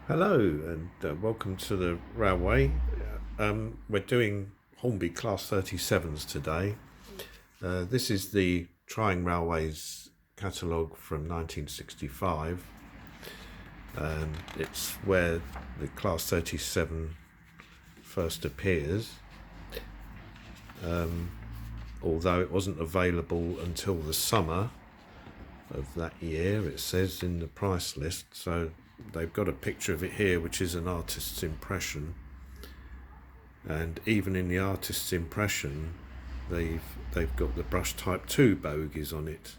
Hello and welcome to the railway. We're doing Hornby Class 37s today. This is the Trying Railways catalogue from 1965. It's where the Class 37 first appears, although it wasn't available until the summer of that year, it says in the price list. So they've got a picture of it here, which is an artist's impression, and even in the artist's impression they've got the brush type 2 bogies on it,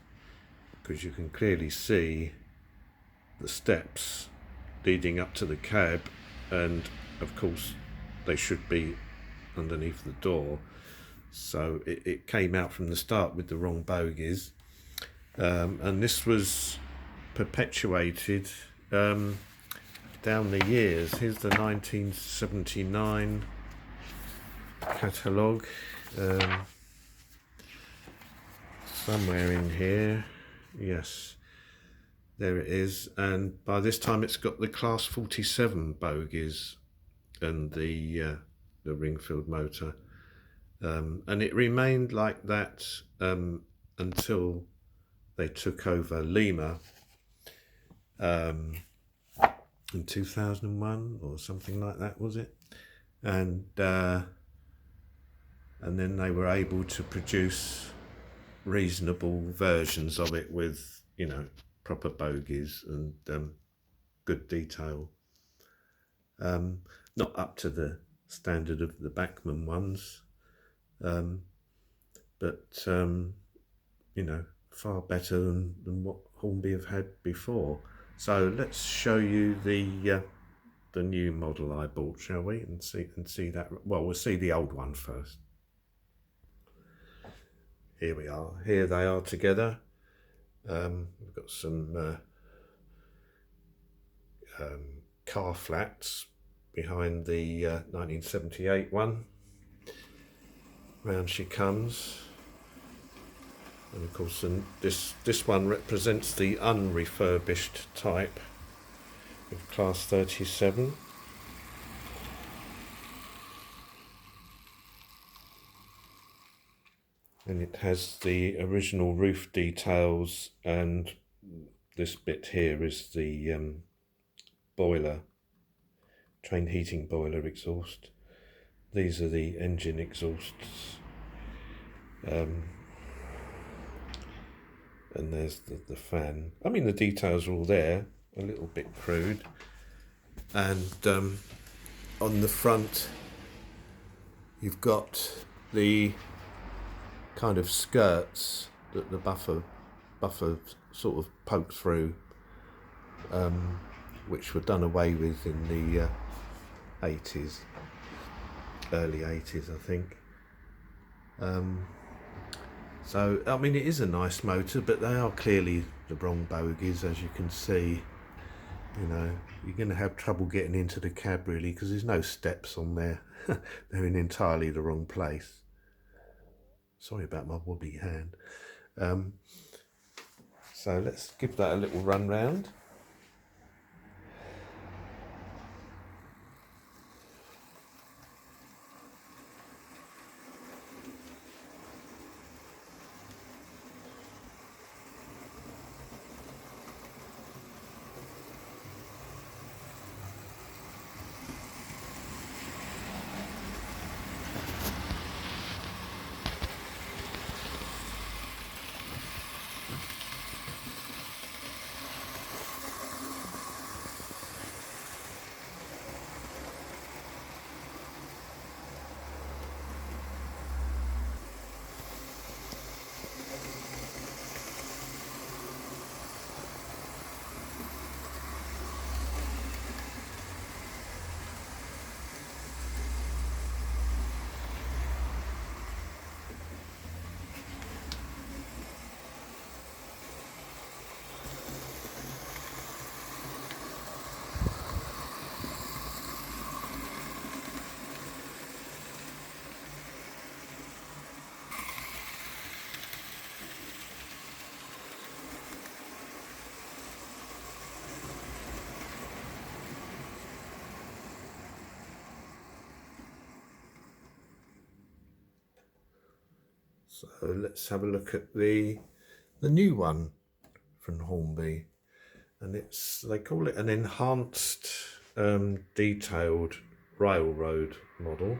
because you can clearly see the steps leading up to the cab, and of course they should be underneath the door, so it came out from the start with the wrong bogies. And this was perpetuated down the years. Here's the 1979 catalogue, somewhere in here. Yes, there it is. And by this time it's got the Class 47 bogies and the ring-filled motor, and it remained like that until they took over Lima in 2001 or something like that, was it? And then they were able to produce reasonable versions of it with, proper bogies and good detail. Not up to the standard of the Bachmann ones, but far better than what Hornby have had before. So let's show you the new model I bought, shall we? And see that. Well, we'll see the old one first. Here we are. Here they are together. We've got some car flats behind the 1978 one. Round she comes. And of course, this one represents the unrefurbished type of Class 37. And it has the original roof details, and this bit here is the boiler, train heating boiler exhaust. These are the engine exhausts. And there's the fan. I mean, the details are all there, a little bit crude. And on the front, you've got the kind of skirts that the buffer sort of poked through, which were done away with in the 80s, early 80s, I think. So, I mean, it is a nice motor, but they are clearly the wrong bogies, as you can see. You're going to have trouble getting into the cab, really, because there's no steps on there. They're in entirely the wrong place. Sorry about my wobbly hand. So let's give that a little run round. So let's have a look at the new one from Hornby, and they call it an enhanced detailed railroad model.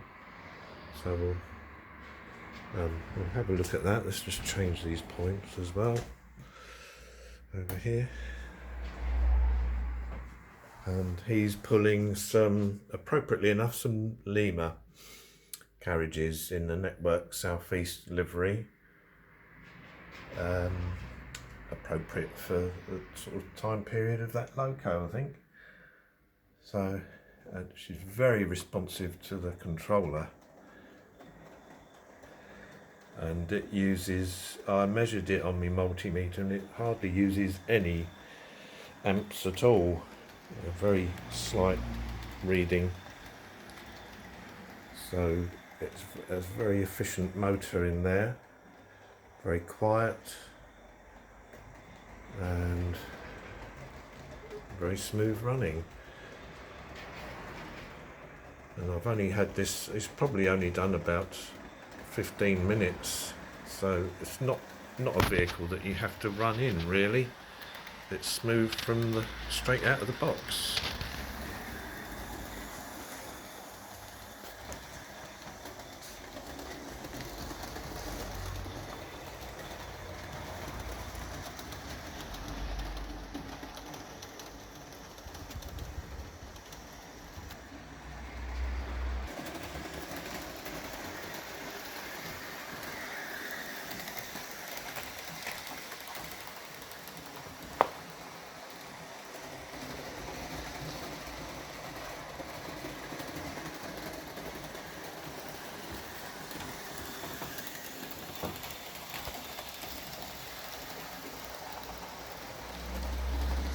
So we'll have a look at that. Let's just change these points as well over here. And he's pulling some, appropriately enough, some Lima carriages in the Network Southeast livery, appropriate for the sort of time period of that loco, I think. So she's very responsive to the controller, and it uses, I measured it on my multimeter, and it hardly uses any amps at all. A very slight reading, so it's a very efficient motor in there, very quiet and very smooth running. And I've only had this, it's probably only done about 15 minutes, so it's not a vehicle that you have to run in really. It's smooth from the straight out of the box.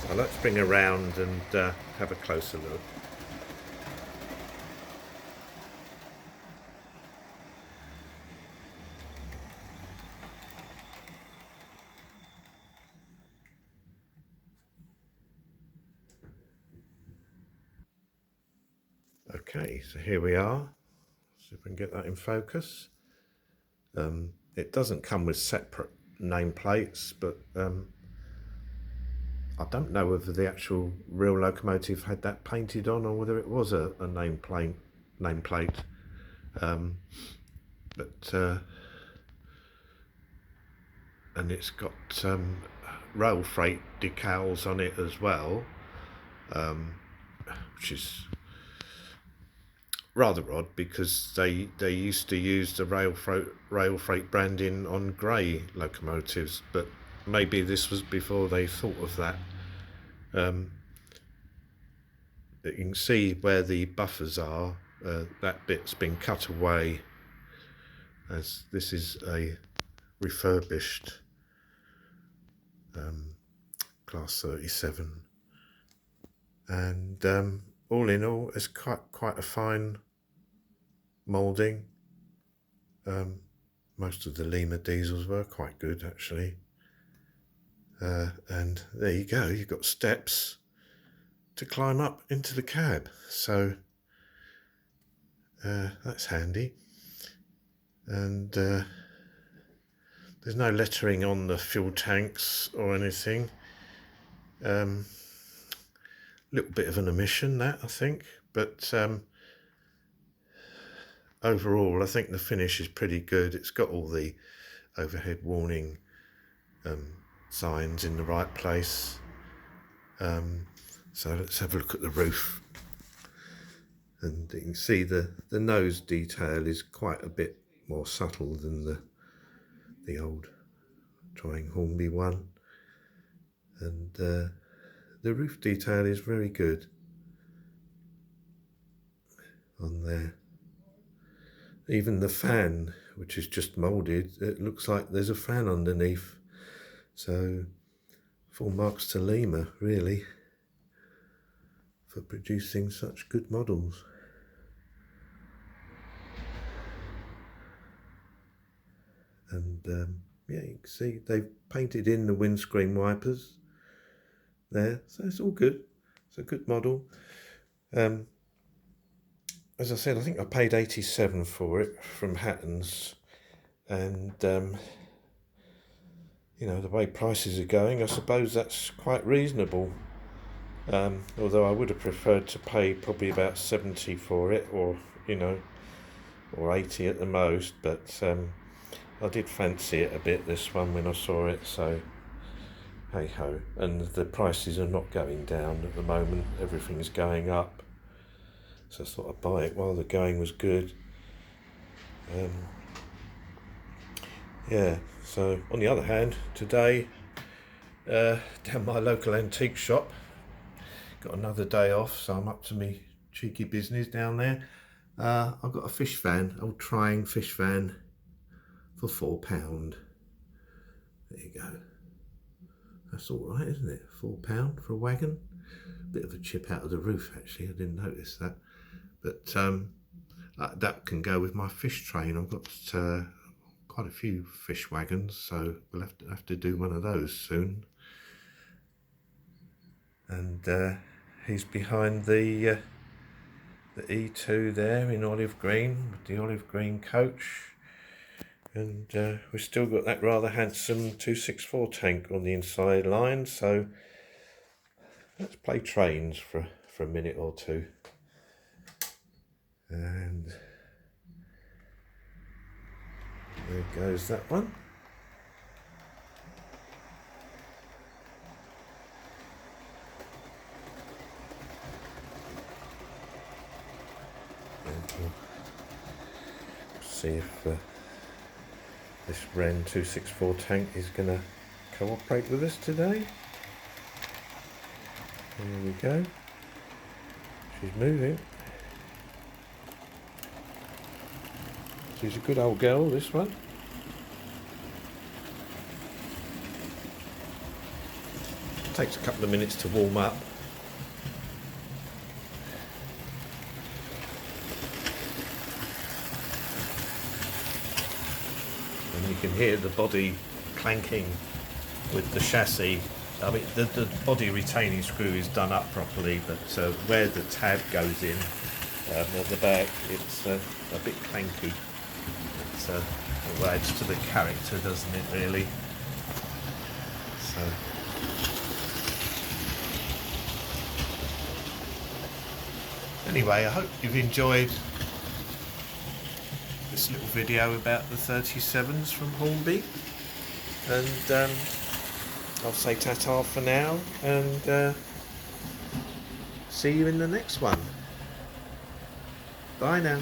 So let's bring around and have a closer look. Okay, so here we are. See if we can get that in focus. It doesn't come with separate nameplates, but I don't know whether the actual real locomotive had that painted on or whether it was a nameplate. And it's got rail freight decals on it as well, which is rather odd because they used to use the rail freight branding on grey locomotives, but maybe this was before they thought of that. You can see where the buffers are, that bit's been cut away, as this is a refurbished class 37, and all in all it's quite a fine moulding. Most of the Lima diesels were quite good actually. And there you go, you've got steps to climb up into the cab, so that's handy. And there's no lettering on the fuel tanks or anything. Little bit of an omission that, I think, but overall I think the finish is pretty good. It's got all the overhead warning signs in the right place. So let's have a look at the roof, and you can see the nose detail is quite a bit more subtle than the old Trying Hornby one, and the roof detail is very good on there. Even the fan, which is just moulded, it looks like there's a fan underneath. So full marks to Lima, really, for producing such good models. And yeah, you can see they've painted in the windscreen wipers there, so it's all good. It's a good model. As I said, I think I paid 87 for it from Hatton's. and you know, the way prices are going, I suppose that's quite reasonable. Although I would have preferred to pay probably about 70 for it, or you know, or 80 at the most, but I did fancy it a bit, this one, when I saw it, so hey ho. And the prices are not going down at the moment, everything's going up, so I thought I'd buy it while the going was good. Yeah, so on the other hand, today down my local antique shop, got another day off, so I'm up to me cheeky business down there. I've got a fish fan, old trying fish fan, for £4. There you go. That's all right, isn't it? £4 for a wagon. Bit of a chip out of the roof, actually. I didn't notice that. But that can go with my fish train. I've got quite a few fish wagons, so we'll have to do one of those soon. And he's behind the E2 there in olive green, with the olive green coach. And we've still got that rather handsome 264 tank on the inside line, so let's play trains for a minute or two. And there goes that one. And we'll see if this Wren 264 tank is going to cooperate with us today. There we go. She's moving. She's a good old girl, this one. Takes a couple of minutes to warm up. And you can hear the body clanking with the chassis. I mean, the body retaining screw is done up properly, but where the tab goes in at the back, it's a bit clanky. It adds to the character, doesn't it, really? So anyway, I hope you've enjoyed this little video about the 37s from Hornby, and I'll say ta-ta for now, and see you in the next one. Bye now.